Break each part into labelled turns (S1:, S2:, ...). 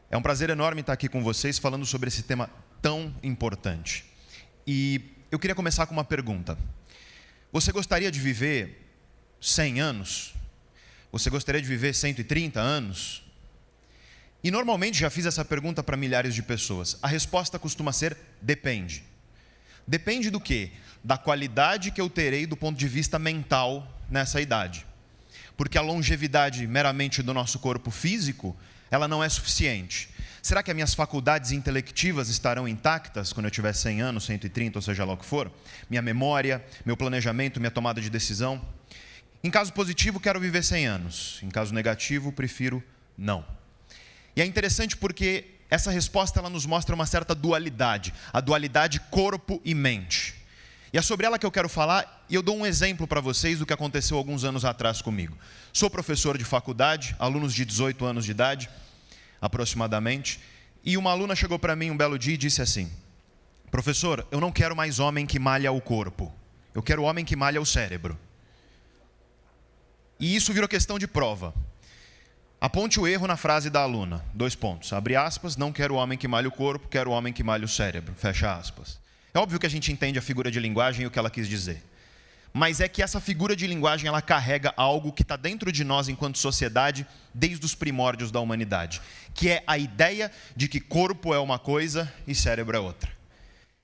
S1: É um prazer enorme estar aqui com vocês falando sobre esse tema tão importante. E eu queria começar com uma pergunta. Você gostaria de viver 100 anos? Você gostaria de viver 130 anos? E normalmente já fiz essa pergunta para milhares de pessoas. A resposta costuma ser: depende. Depende do quê? Da qualidade que eu terei do ponto de vista mental nessa idade. Porque a longevidade meramente do nosso corpo físico, ela não é suficiente. Será que as minhas faculdades intelectivas estarão intactas quando eu tiver 100 anos, 130, ou seja lá o que for? Minha memória, meu planejamento, minha tomada de decisão? Em caso positivo, quero viver 100 anos. Em caso negativo, prefiro não. E é interessante porque essa resposta ela nos mostra uma certa dualidade. A dualidade corpo e mente. E é sobre ela que eu quero falar, e eu dou um exemplo para vocês do que aconteceu alguns anos atrás comigo. Sou professor de faculdade, alunos de 18 anos de idade, aproximadamente, e uma aluna chegou para mim um belo dia e disse assim: professor, eu não quero mais homem que malha o corpo, eu quero homem que malha o cérebro. E isso virou questão de prova. Aponte o erro na frase da aluna, 2 pontos, abre aspas, não quero homem que malha o corpo, quero homem que malha o cérebro, fecha aspas. É óbvio que a gente entende a figura de linguagem e o que ela quis dizer. Mas é que essa figura de linguagem ela carrega algo que está dentro de nós enquanto sociedade desde os primórdios da humanidade, que é a ideia de que corpo é uma coisa e cérebro é outra.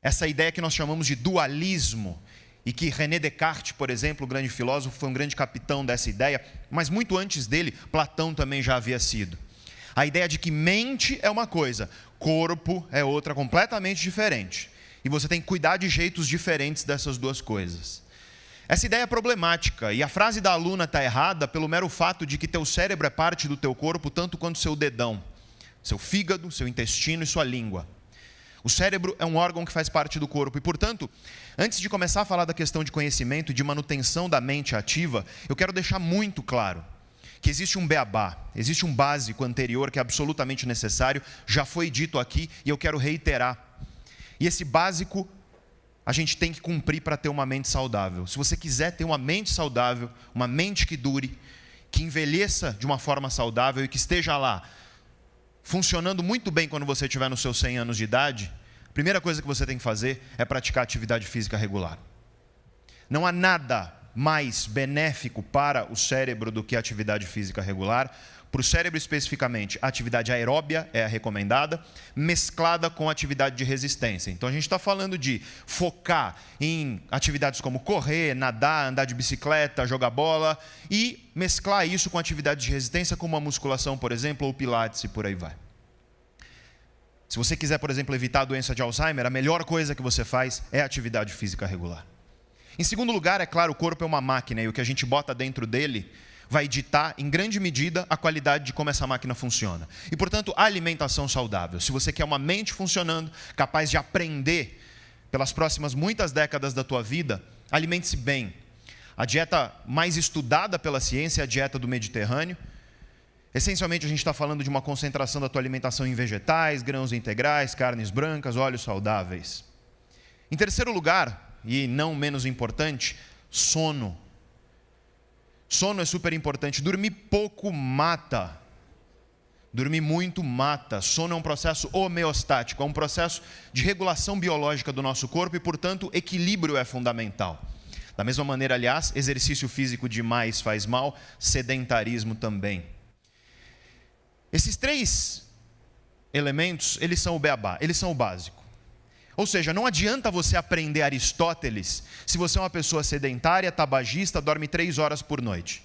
S1: Essa ideia que nós chamamos de dualismo, e que René Descartes, por exemplo, o grande filósofo, foi um grande capitão dessa ideia, mas muito antes dele, Platão também já havia sido. A ideia de que mente é uma coisa, corpo é outra completamente diferente. E você tem que cuidar de jeitos diferentes dessas duas coisas. Essa ideia é problemática, e a frase da aluna está errada pelo mero fato de que teu cérebro é parte do teu corpo tanto quanto seu dedão, seu fígado, seu intestino e sua língua. O cérebro é um órgão que faz parte do corpo e, portanto, antes de começar a falar da questão de conhecimento e de manutenção da mente ativa, eu quero deixar muito claro que existe um beabá, existe um básico anterior que é absolutamente necessário, já foi dito aqui e eu quero reiterar. E esse básico a gente tem que cumprir para ter uma mente saudável. Se você quiser ter uma mente saudável, uma mente que dure, que envelheça de uma forma saudável e que esteja lá, funcionando muito bem quando você estiver nos seus 100 anos de idade, a primeira coisa que você tem que fazer é praticar atividade física regular. Não há nada mais benéfico para o cérebro do que a atividade física regular. Para o cérebro especificamente, a atividade aeróbia é a recomendada, mesclada com atividade de resistência. Então a gente está falando de focar em atividades como correr, nadar, andar de bicicleta, jogar bola e mesclar isso com atividades de resistência como a musculação, por exemplo, ou pilates e por aí vai. Se você quiser, por exemplo, evitar a doença de Alzheimer, a melhor coisa que você faz é a atividade física regular. Em segundo lugar, é claro, o corpo é uma máquina e o que a gente bota dentro dele vai ditar, em grande medida, a qualidade de como essa máquina funciona. E, portanto, a alimentação saudável. Se você quer uma mente funcionando, capaz de aprender pelas próximas muitas décadas da tua vida, alimente-se bem. A dieta mais estudada pela ciência é a dieta do Mediterrâneo. Essencialmente, a gente está falando de uma concentração da tua alimentação em vegetais, grãos integrais, carnes brancas, óleos saudáveis. Em terceiro lugar, e não menos importante, sono. Sono é super importante. Dormir pouco mata. Dormir muito mata. Sono é um processo homeostático, é um processo de regulação biológica do nosso corpo e, portanto, equilíbrio é fundamental. Da mesma maneira, aliás, exercício físico demais faz mal, sedentarismo também. Esses 3 elementos, eles são o beabá, eles são o básico. Ou seja, não adianta você aprender Aristóteles se você é uma pessoa sedentária, tabagista, dorme 3 horas por noite.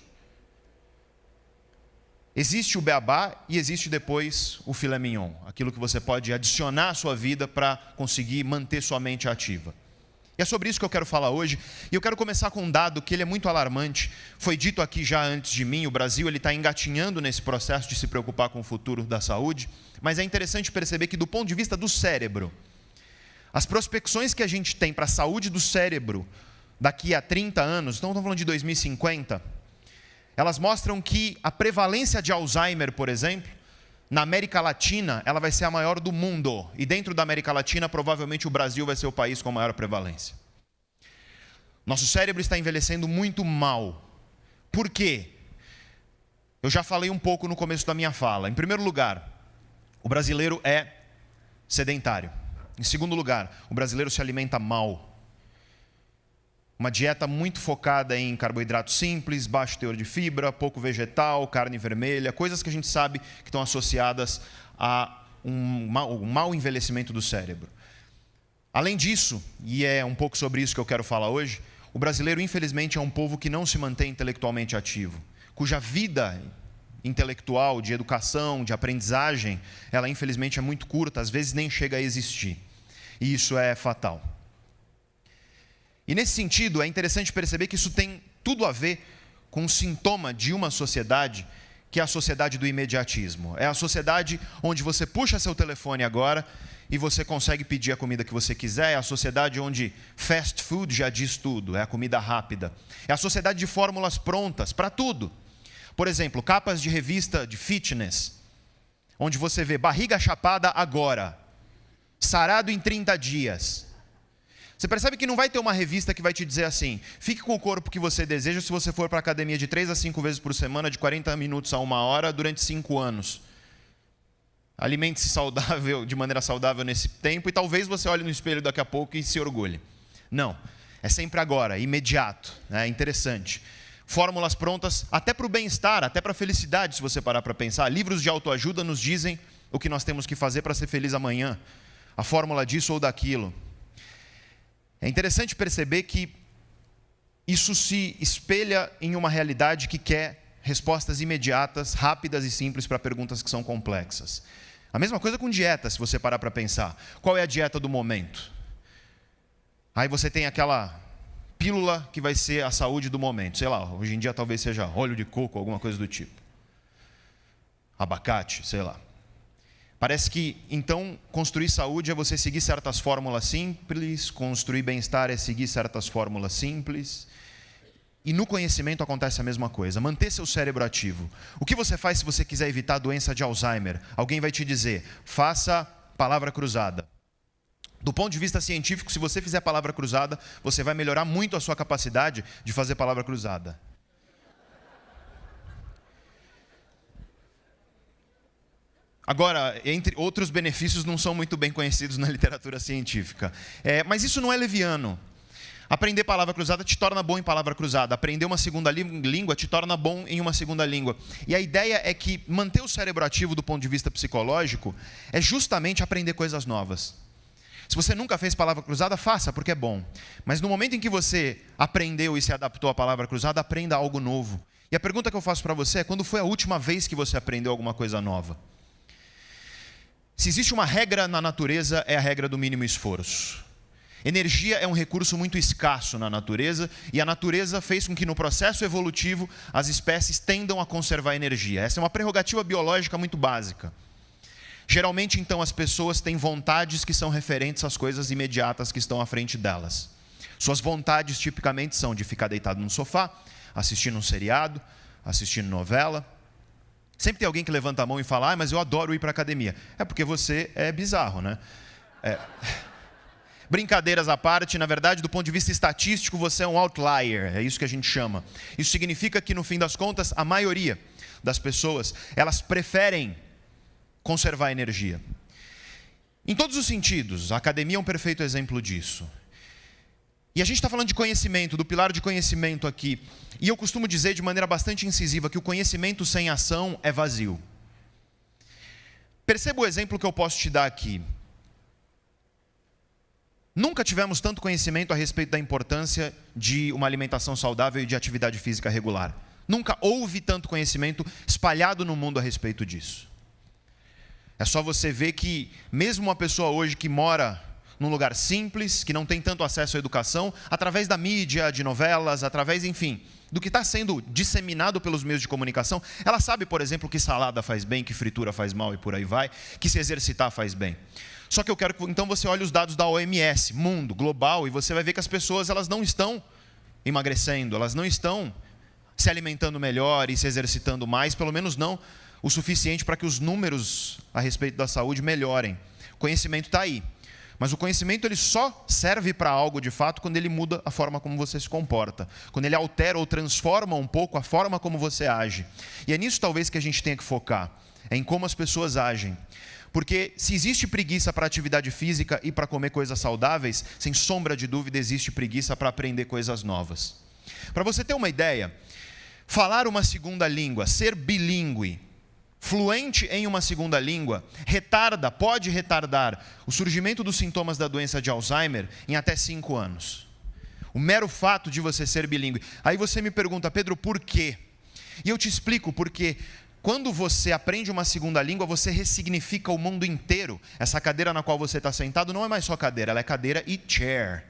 S1: Existe o beabá e existe depois o filé mignon, aquilo que você pode adicionar à sua vida para conseguir manter sua mente ativa. E é sobre isso que eu quero falar hoje, e eu quero começar com um dado que ele é muito alarmante. Foi dito aqui já antes de mim, o Brasil está engatinhando nesse processo de se preocupar com o futuro da saúde, mas é interessante perceber que do ponto de vista do cérebro, as prospecções que a gente tem para a saúde do cérebro daqui a 30 anos, então estamos falando de 2050, elas mostram que a prevalência de Alzheimer, por exemplo, na América Latina, ela vai ser a maior do mundo. E dentro da América Latina, provavelmente o Brasil vai ser o país com maior prevalência. Nosso cérebro está envelhecendo muito mal. Por quê? Eu já falei um pouco no começo da minha fala. Em primeiro lugar, O brasileiro é sedentário. Em segundo lugar, o brasileiro se alimenta mal. Uma dieta muito focada em carboidrato simples, baixo teor de fibra, pouco vegetal, carne vermelha, coisas que a gente sabe que estão associadas a um mau envelhecimento do cérebro. Além disso, e é um pouco sobre isso que eu quero falar hoje, o brasileiro, infelizmente, é um povo que não se mantém intelectualmente ativo, cuja vida intelectual, de educação, de aprendizagem, ela infelizmente é muito curta, às vezes nem chega a existir. E isso é fatal. E nesse sentido, é interessante perceber que isso tem tudo a ver com um sintoma de uma sociedade, que é a sociedade do imediatismo. É a sociedade onde você puxa seu telefone agora e você consegue pedir a comida que você quiser. É a sociedade onde fast food já diz tudo, é a comida rápida. É a sociedade de fórmulas prontas para tudo. Por exemplo, capas de revista de fitness, onde você vê barriga chapada agora, sarado em 30 dias. Você percebe que não vai ter uma revista que vai te dizer assim: fique com o corpo que você deseja se você for para a academia de 3 a 5 vezes por semana, de 40 minutos a 1 hora, durante 5 anos. Alimente-se saudável, de maneira saudável nesse tempo, e talvez você olhe no espelho daqui a pouco e se orgulhe. Não, é sempre agora, imediato, é interessante. Fórmulas prontas até para o bem-estar, até para a felicidade, se você parar para pensar. Livros de autoajuda nos dizem o que nós temos que fazer para ser feliz amanhã. A fórmula disso ou daquilo. É interessante perceber que isso se espelha em uma realidade que quer respostas imediatas, rápidas e simples para perguntas que são complexas. A mesma coisa com dieta, se você parar para pensar. Qual é a dieta do momento? Aí você tem aquela pílula que vai ser a saúde do momento. Sei lá, hoje em dia talvez seja óleo de coco, alguma coisa do tipo. Abacate, sei lá. Parece que, então, construir saúde é você seguir certas fórmulas simples, construir bem-estar é seguir certas fórmulas simples. E no conhecimento acontece a mesma coisa, manter seu cérebro ativo. O que você faz se você quiser evitar a doença de Alzheimer? Alguém vai te dizer: faça palavra cruzada. Do ponto de vista científico, se você fizer palavra cruzada, você vai melhorar muito a sua capacidade de fazer palavra cruzada. Agora, entre outros benefícios não são muito bem conhecidos na literatura científica. Mas isso não é leviano. Aprender palavra cruzada te torna bom em palavra cruzada. Aprender uma segunda língua te torna bom em uma segunda língua. E a ideia é que manter o cérebro ativo do ponto de vista psicológico é justamente aprender coisas novas. Se você nunca fez palavra cruzada, faça, porque é bom. Mas no momento em que você aprendeu e se adaptou à palavra cruzada, aprenda algo novo. E a pergunta que eu faço para você é: quando foi a última vez que você aprendeu alguma coisa nova? Se existe uma regra na natureza, é a regra do mínimo esforço. Energia é um recurso muito escasso na natureza, e a natureza fez com que no processo evolutivo as espécies tendam a conservar energia. Essa é uma prerrogativa biológica muito básica. Geralmente, então, as pessoas têm vontades que são referentes às coisas imediatas que estão à frente delas. Suas vontades tipicamente são de ficar deitado no sofá, assistindo um seriado, assistindo novela. Sempre tem alguém que levanta a mão e fala: mas eu adoro ir para a academia. É porque você é bizarro, né? Brincadeiras à parte, na verdade, do ponto de vista estatístico, você é um outlier, é isso que a gente chama. Isso significa que, no fim das contas, a maioria das pessoas, elas preferem conservar energia. Em todos os sentidos, a academia é um perfeito exemplo disso. E a gente está falando de conhecimento, do pilar de conhecimento aqui. E eu costumo dizer de maneira bastante incisiva que o conhecimento sem ação é vazio. Perceba o exemplo que eu posso te dar aqui. Nunca tivemos tanto conhecimento a respeito da importância de uma alimentação saudável e de atividade física regular. Nunca houve tanto conhecimento espalhado no mundo a respeito disso. É só você ver que mesmo uma pessoa hoje que mora num lugar simples, que não tem tanto acesso à educação, através da mídia, de novelas, através, enfim, do que está sendo disseminado pelos meios de comunicação, ela sabe, por exemplo, que salada faz bem, que fritura faz mal e por aí vai, que se exercitar faz bem. Só que eu quero que então você olhe os dados da OMS, mundo, global, e você vai ver que as pessoas, elas não estão emagrecendo, elas não estão se alimentando melhor e se exercitando mais, pelo menos não o suficiente para que os números a respeito da saúde melhorem. O conhecimento está aí. Mas o conhecimento ele só serve para algo de fato quando ele muda a forma como você se comporta. Quando ele altera ou transforma um pouco a forma como você age. E é nisso talvez que a gente tenha que focar. É em como as pessoas agem. Porque se existe preguiça para atividade física e para comer coisas saudáveis, sem sombra de dúvida existe preguiça para aprender coisas novas. Para você ter uma ideia, falar uma segunda língua, ser bilíngue, fluente em uma segunda língua, pode retardar o surgimento dos sintomas da doença de Alzheimer em até 5 anos. O mero fato de você ser bilíngue. Aí você me pergunta, Pedro, por quê? E eu te explico por quê. Quando você aprende uma segunda língua, você ressignifica o mundo inteiro. Essa cadeira na qual você está sentado não é mais só cadeira, ela é cadeira e chair.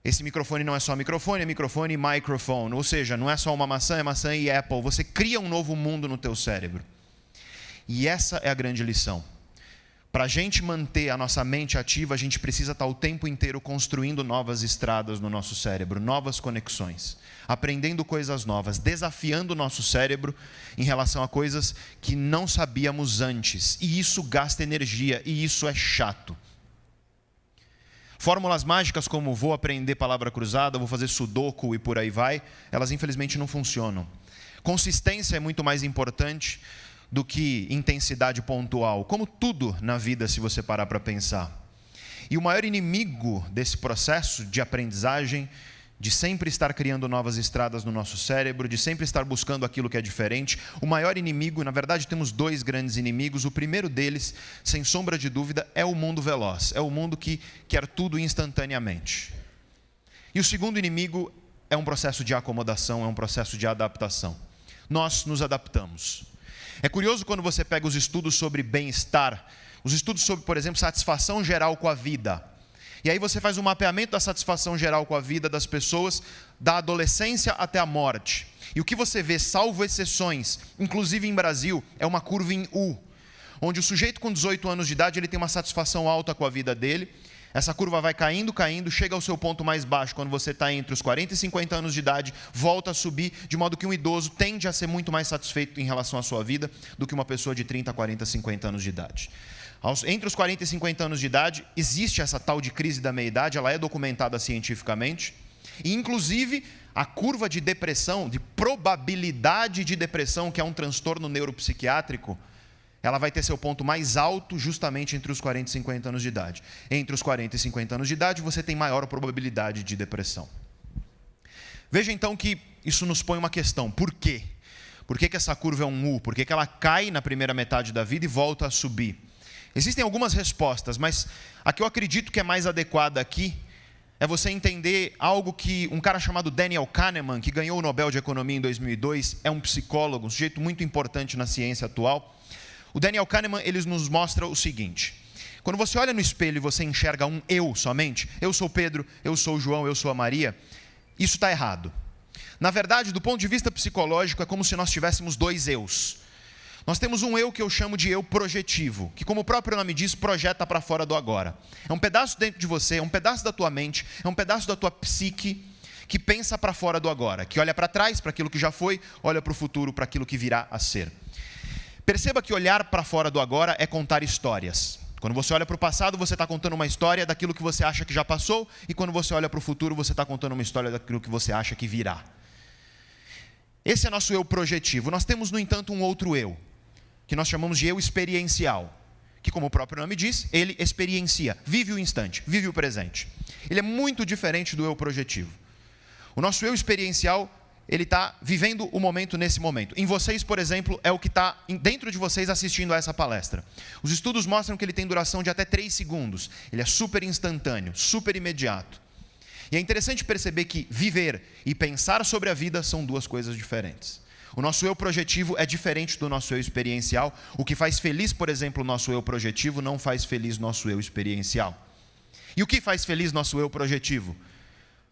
S1: Esse microfone não é só microfone, é microfone e microphone. Ou seja, não é só uma maçã, é maçã e Apple. Você cria um novo mundo no teu cérebro. E essa é a grande lição. Para a gente manter a nossa mente ativa, a gente precisa estar o tempo inteiro construindo novas estradas no nosso cérebro, novas conexões, aprendendo coisas novas, desafiando o nosso cérebro em relação a coisas que não sabíamos antes. E isso gasta energia, e isso é chato. Fórmulas mágicas como vou aprender palavra cruzada, vou fazer sudoku e por aí vai, elas infelizmente não funcionam. Consistência é muito mais importante do que intensidade pontual, como tudo na vida, se você parar para pensar. E o maior inimigo desse processo de aprendizagem, de sempre estar criando novas estradas no nosso cérebro, de sempre estar buscando aquilo que é diferente, o maior inimigo, na verdade temos 2 grandes inimigos. O primeiro deles, sem sombra de dúvida, é o mundo veloz, é o mundo que quer tudo instantaneamente. E o segundo inimigo é um processo de acomodação, é um processo de adaptação. Nós nos adaptamos. É curioso quando você pega os estudos sobre bem-estar, os estudos sobre, por exemplo, satisfação geral com a vida. E aí você faz um mapeamento da satisfação geral com a vida das pessoas, da adolescência até a morte. E o que você vê, salvo exceções, inclusive em Brasil, é uma curva em U, onde o sujeito com 18 anos de idade ele tem uma satisfação alta com a vida dele. Essa curva vai caindo, chega ao seu ponto mais baixo quando você está entre os 40 e 50 anos de idade, volta a subir, de modo que um idoso tende a ser muito mais satisfeito em relação à sua vida do que uma pessoa de 30, 40, 50 anos de idade. Entre os 40 e 50 anos de idade, existe essa tal de crise da meia-idade, ela é documentada cientificamente, e inclusive a curva de depressão, de probabilidade de depressão, que é um transtorno neuropsiquiátrico, ela vai ter seu ponto mais alto justamente entre os 40 e 50 anos de idade. Entre os 40 e 50 anos de idade, você tem maior probabilidade de depressão. Veja então que isso nos põe uma questão. Por quê? Por que essa curva é um U? Por que ela cai na primeira metade da vida e volta a subir? Existem algumas respostas, mas a que eu acredito que é mais adequada aqui é você entender algo que um cara chamado Daniel Kahneman, que ganhou o Nobel de Economia em 2002, é um psicólogo, um sujeito muito importante na ciência atual. O Daniel Kahneman, ele nos mostra o seguinte: quando você olha no espelho e você enxerga um eu somente, eu sou o Pedro, eu sou o João, eu sou a Maria, isso está errado. Na verdade, do ponto de vista psicológico, é como se nós tivéssemos 2 eus. Nós temos um eu que eu chamo de eu projetivo, que, como o próprio nome diz, projeta para fora do agora. É um pedaço dentro de você, é um pedaço da tua mente, é um pedaço da tua psique que pensa para fora do agora, que olha para trás, para aquilo que já foi, olha para o futuro, para aquilo que virá a ser. Perceba que olhar para fora do agora é contar histórias. Quando você olha para o passado, você está contando uma história daquilo que você acha que já passou, e quando você olha para o futuro, você está contando uma história daquilo que você acha que virá. Esse é nosso eu projetivo. Nós temos, no entanto, um outro eu, que nós chamamos de eu experiencial, que, como o próprio nome diz, ele experiencia, vive o instante, vive o presente. Ele é muito diferente do eu projetivo. O nosso eu experiencial, ele está vivendo o momento nesse momento. Em vocês, por exemplo, é o que está dentro de vocês assistindo a essa palestra. Os estudos mostram que ele tem duração de até 3 segundos. Ele é super instantâneo, super imediato. E é interessante perceber que viver e pensar sobre a vida são 2 coisas diferentes. O nosso eu projetivo é diferente do nosso eu experiencial. O que faz feliz, por exemplo, o nosso eu projetivo, não faz feliz nosso eu experiencial. E o que faz feliz nosso eu projetivo?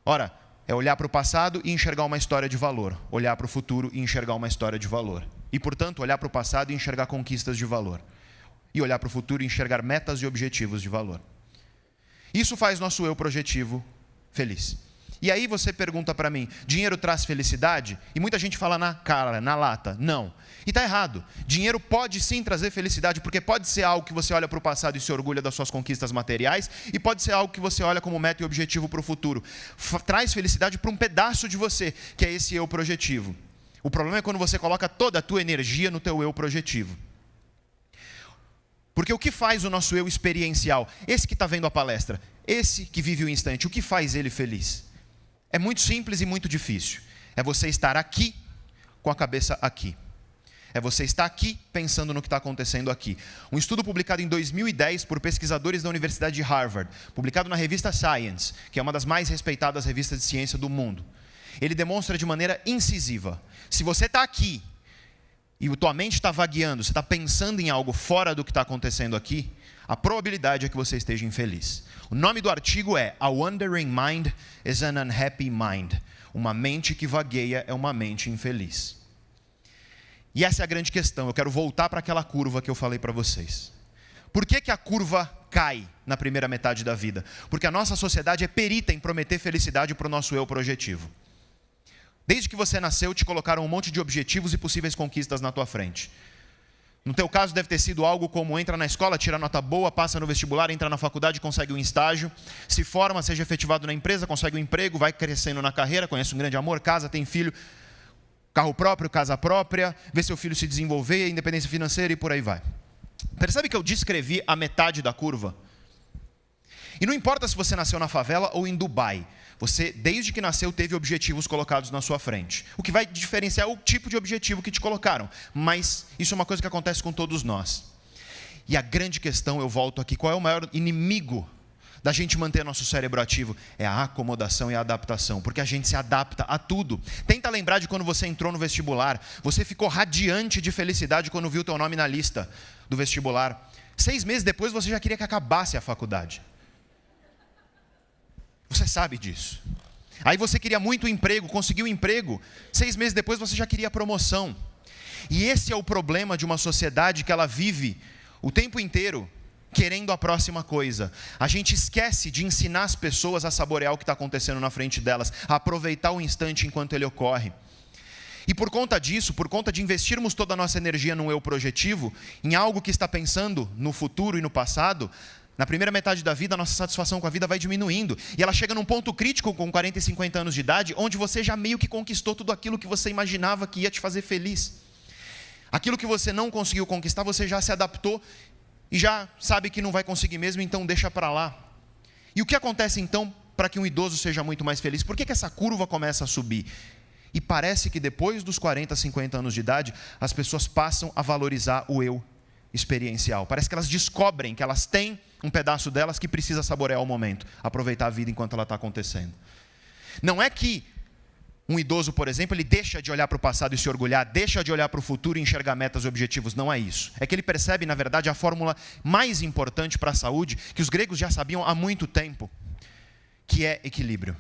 S1: Ora, é olhar para o passado e enxergar uma história de valor. Olhar para o futuro e enxergar uma história de valor. E, portanto, olhar para o passado e enxergar conquistas de valor. E olhar para o futuro e enxergar metas e objetivos de valor. Isso faz nosso eu projetivo feliz. E aí você pergunta para mim, dinheiro traz felicidade? E muita gente fala na cara, na lata. Não. E está errado. Dinheiro pode sim trazer felicidade, porque pode ser algo que você olha para o passado e se orgulha das suas conquistas materiais, e pode ser algo que você olha como meta e objetivo para o futuro. Traz felicidade para um pedaço de você, que é esse eu projetivo. O problema é quando você coloca toda a tua energia no teu eu projetivo. Porque o que faz o nosso eu experiencial? Esse que está vendo a palestra, esse que vive o instante, o que faz ele feliz? É muito simples e muito difícil. É você estar aqui com a cabeça aqui. É você estar aqui pensando no que está acontecendo aqui. Um estudo publicado em 2010 por pesquisadores da Universidade de Harvard, publicado na revista Science, que é uma das mais respeitadas revistas de ciência do mundo. Ele demonstra de maneira incisiva: se você está aqui e a tua mente está vagueando, você está pensando em algo fora do que está acontecendo aqui, a probabilidade é que você esteja infeliz. O nome do artigo é A Wandering Mind is an Unhappy Mind. Uma mente que vagueia é uma mente infeliz. E essa é a grande questão. Eu quero voltar para aquela curva que eu falei para vocês. Por que a curva cai na primeira metade da vida? Porque a nossa sociedade é perita em prometer felicidade para o nosso eu projetivo. Desde que você nasceu, te colocaram um monte de objetivos e possíveis conquistas na tua frente. No teu caso, deve ter sido algo como: entra na escola, tira nota boa, passa no vestibular, entra na faculdade, consegue um estágio, se forma, seja efetivado na empresa, consegue um emprego, vai crescendo na carreira, conhece um grande amor, casa, tem filho, carro próprio, casa própria, vê seu filho se desenvolver, independência financeira e por aí vai. Percebe que eu descrevi a metade da curva? E não importa se você nasceu na favela ou em Dubai, você, desde que nasceu, teve objetivos colocados na sua frente. O que vai diferenciar é o tipo de objetivo que te colocaram. Mas isso é uma coisa que acontece com todos nós. E a grande questão, eu volto aqui: qual é o maior inimigo da gente manter nosso cérebro ativo? É a acomodação e a adaptação, porque a gente se adapta a tudo. Tenta lembrar de quando você entrou no vestibular. Você ficou radiante de felicidade quando viu o teu nome na lista do vestibular. 6 meses depois você já queria que acabasse a faculdade. Você sabe disso. Aí você queria muito emprego, conseguiu o emprego. 6 meses depois você já queria promoção. E esse é o problema de uma sociedade que ela vive o tempo inteiro querendo a próxima coisa. A gente esquece de ensinar as pessoas a saborear o que está acontecendo na frente delas, a aproveitar o instante enquanto ele ocorre. E por conta disso, por conta de investirmos toda a nossa energia no eu projetivo, em algo que está pensando no futuro e no passado, na primeira metade da vida, a nossa satisfação com a vida vai diminuindo. E ela chega num ponto crítico com 40 e 50 anos de idade, onde você já meio que conquistou tudo aquilo que você imaginava que ia te fazer feliz. Aquilo que você não conseguiu conquistar, você já se adaptou e já sabe que não vai conseguir mesmo, então deixa para lá. E o que acontece então para que um idoso seja muito mais feliz? Por que essa curva começa a subir? E parece que depois dos 40, 50 anos de idade, as pessoas passam a valorizar o eu experiencial. Parece que elas descobrem que elas têm um pedaço delas que precisa saborear o momento, aproveitar a vida enquanto ela está acontecendo. Não é que um idoso, por exemplo, ele deixa de olhar para o passado e se orgulhar, deixa de olhar para o futuro e enxergar metas e objetivos. Não é isso. É que ele percebe, na verdade, a fórmula mais importante para a saúde, que os gregos já sabiam há muito tempo, que é equilíbrio.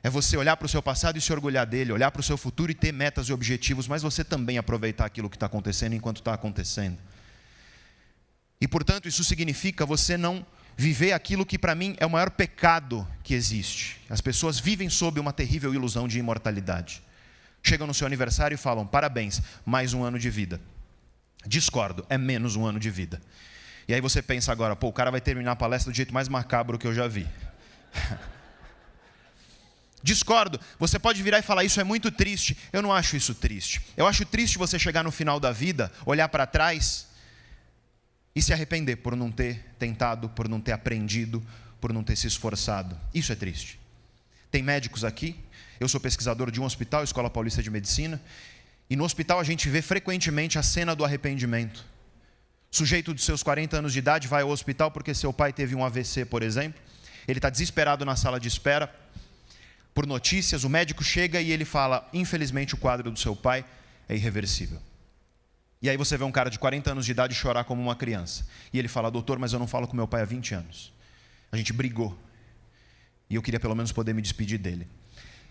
S1: É você olhar para o seu passado e se orgulhar dele, olhar para o seu futuro e ter metas e objetivos, mas você também aproveitar aquilo que está acontecendo enquanto está acontecendo. E, portanto, isso significa você não viver aquilo que, para mim, é o maior pecado que existe. As pessoas vivem sob uma terrível ilusão de imortalidade. Chegam no seu aniversário e falam: parabéns, mais um ano de vida. Discordo, é menos um ano de vida. E aí você pensa agora: pô, o cara vai terminar a palestra do jeito mais macabro que eu já vi. Discordo, você pode virar e falar: isso é muito triste. Eu não acho isso triste. Eu acho triste você chegar no final da vida, olhar para trás e se arrepender por não ter tentado, por não ter aprendido, por não ter se esforçado. Isso é triste. Tem médicos aqui, eu sou pesquisador de um hospital, Escola Paulista de Medicina, e no hospital a gente vê frequentemente a cena do arrependimento. O sujeito dos seus 40 anos de idade vai ao hospital porque seu pai teve um AVC, por exemplo. Ele está desesperado na sala de espera por notícias, o médico chega e ele fala: infelizmente o quadro do seu pai é irreversível. E aí você vê um cara de 40 anos de idade chorar como uma criança. E ele fala: doutor, mas eu não falo com meu pai há 20 anos. A gente brigou. E eu queria pelo menos poder me despedir dele.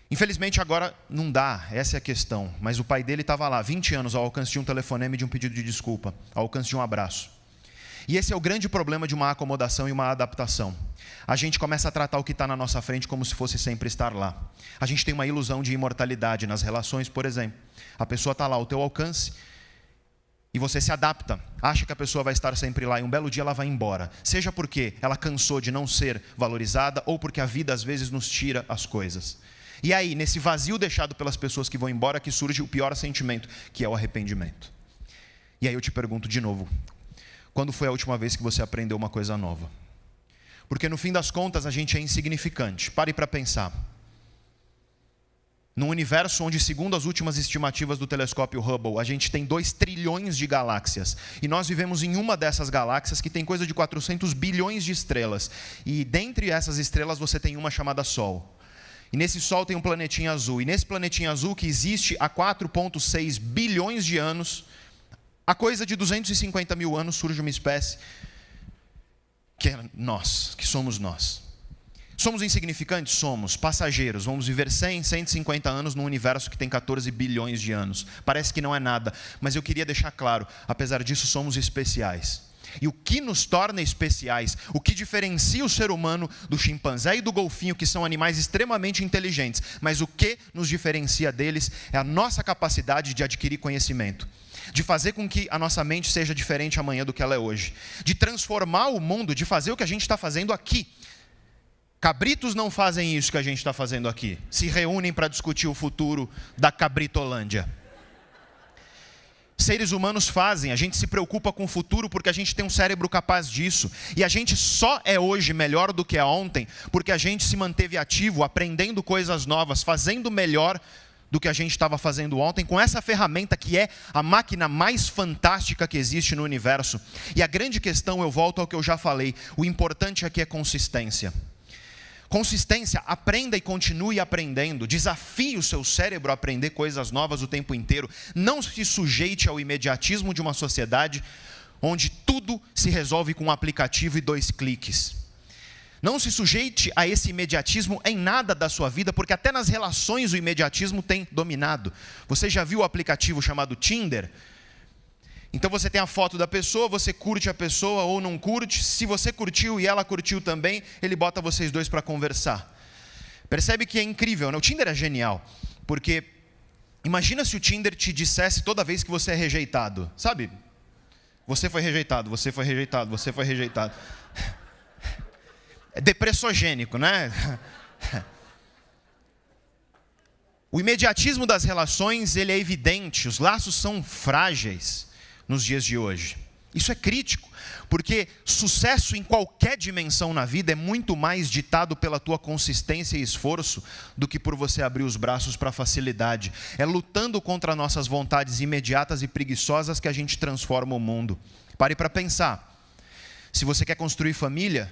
S1: Infelizmente agora não dá, essa é a questão. Mas o pai dele estava lá, 20 anos, ao alcance de um telefonema e de um pedido de desculpa. Ao alcance de um abraço. E esse é o grande problema de uma acomodação e uma adaptação. A gente começa a tratar o que está na nossa frente como se fosse sempre estar lá. A gente tem uma ilusão de imortalidade nas relações, por exemplo. A pessoa está lá ao teu alcance e você se adapta, acha que a pessoa vai estar sempre lá e um belo dia ela vai embora. Seja porque ela cansou de não ser valorizada ou porque a vida às vezes nos tira as coisas. E aí, nesse vazio deixado pelas pessoas que vão embora, que surge o pior sentimento, que é o arrependimento. E aí eu te pergunto de novo: quando foi a última vez que você aprendeu uma coisa nova? Porque no fim das contas a gente é insignificante. Pare para pensar. Num universo onde, segundo as últimas estimativas do telescópio Hubble, a gente tem 2 trilhões de galáxias. E nós vivemos em uma dessas galáxias que tem coisa de 400 bilhões de estrelas. E dentre essas estrelas você tem uma chamada Sol. E nesse Sol tem um planetinha azul. E nesse planetinha azul, que existe há 4,6 bilhões de anos, há coisa de 250 mil anos surge uma espécie que é nós, que somos nós. Somos insignificantes? Somos. Passageiros. Vamos viver 100, 150 anos num universo que tem 14 bilhões de anos. Parece que não é nada, mas eu queria deixar claro, apesar disso, somos especiais. E o que nos torna especiais, o que diferencia o ser humano do chimpanzé e do golfinho, que são animais extremamente inteligentes, mas o que nos diferencia deles é a nossa capacidade de adquirir conhecimento, de fazer com que a nossa mente seja diferente amanhã do que ela é hoje, de transformar o mundo, de fazer o que a gente está fazendo aqui. Cabritos não fazem isso que a gente está fazendo aqui. Se reúnem para discutir o futuro da Cabritolândia. Seres humanos fazem, a gente se preocupa com o futuro porque a gente tem um cérebro capaz disso. E a gente só é hoje melhor do que é ontem porque a gente se manteve ativo, aprendendo coisas novas, fazendo melhor do que a gente estava fazendo ontem, com essa ferramenta que é a máquina mais fantástica que existe no universo. E a grande questão, eu volto ao que eu já falei, o importante aqui é consistência. Consistência, aprenda e continue aprendendo. Desafie o seu cérebro a aprender coisas novas o tempo inteiro. Não se sujeite ao imediatismo de uma sociedade onde tudo se resolve com um aplicativo e 2 cliques. Não se sujeite a esse imediatismo em nada da sua vida, porque até nas relações o imediatismo tem dominado. Você já viu o aplicativo chamado Tinder? Então você tem a foto da pessoa, você curte a pessoa ou não curte. Se você curtiu e ela curtiu também, ele bota vocês dois para conversar. Percebe que é incrível, né? O Tinder é genial, porque imagina se o Tinder te dissesse toda vez que você é rejeitado. Sabe? Você foi rejeitado, você foi rejeitado, você foi rejeitado. É depressogênico, né? O imediatismo das relações, ele é evidente, os laços são frágeis nos dias de hoje. Isso é crítico, porque sucesso em qualquer dimensão na vida é muito mais ditado pela tua consistência e esforço do que por você abrir os braços para a facilidade. É lutando contra nossas vontades imediatas e preguiçosas que a gente transforma o mundo. Pare para pensar. Se você quer construir família,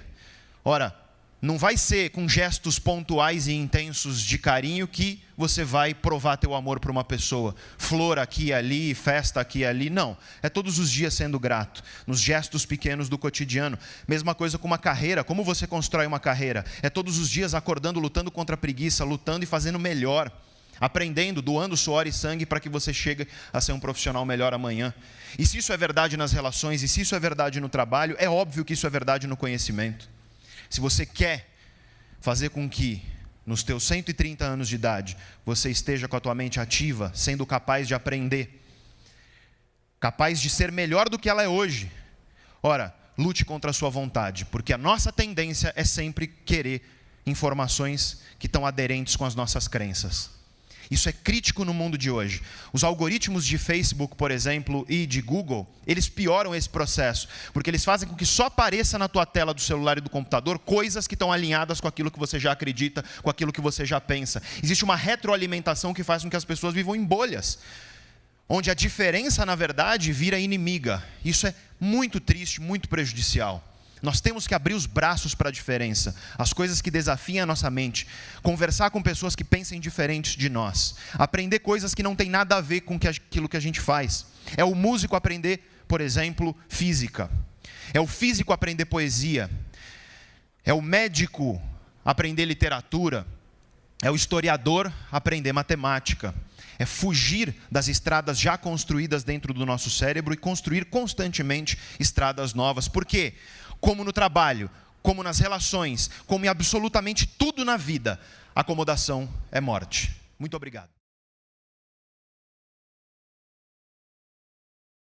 S1: ora, não vai ser com gestos pontuais e intensos de carinho que você vai provar teu amor para uma pessoa. Flor aqui e ali, festa aqui e ali. Não. É todos os dias sendo grato. Nos gestos pequenos do cotidiano. Mesma coisa com uma carreira. Como você constrói uma carreira? É todos os dias acordando, lutando contra a preguiça, lutando e fazendo melhor. Aprendendo, doando suor e sangue para que você chegue a ser um profissional melhor amanhã. E se isso é verdade nas relações, e se isso é verdade no trabalho, é óbvio que isso é verdade no conhecimento. Se você quer fazer com que, nos teus 130 anos de idade, você esteja com a tua mente ativa, sendo capaz de aprender, capaz de ser melhor do que ela é hoje, ora, lute contra a sua vontade, porque a nossa tendência é sempre querer informações que estão aderentes com as nossas crenças. Isso é crítico no mundo de hoje. Os algoritmos de Facebook, por exemplo, e de Google, eles pioram esse processo, porque eles fazem com que só apareça na tua tela do celular e do computador coisas que estão alinhadas com aquilo que você já acredita, com aquilo que você já pensa. Existe uma retroalimentação que faz com que as pessoas vivam em bolhas, onde a diferença, na verdade, vira inimiga. Isso é muito triste, muito prejudicial. Nós temos que abrir os braços para a diferença, as coisas que desafiam a nossa mente, conversar com pessoas que pensem diferentes de nós, aprender coisas que não têm nada a ver com aquilo que a gente faz. É o músico aprender, por exemplo, física. É o físico aprender poesia. É o médico aprender literatura. É o historiador aprender matemática. É fugir das estradas já construídas dentro do nosso cérebro e construir constantemente estradas novas. Por quê? Como no trabalho, como nas relações, como em absolutamente tudo na vida, acomodação é morte. Muito obrigado.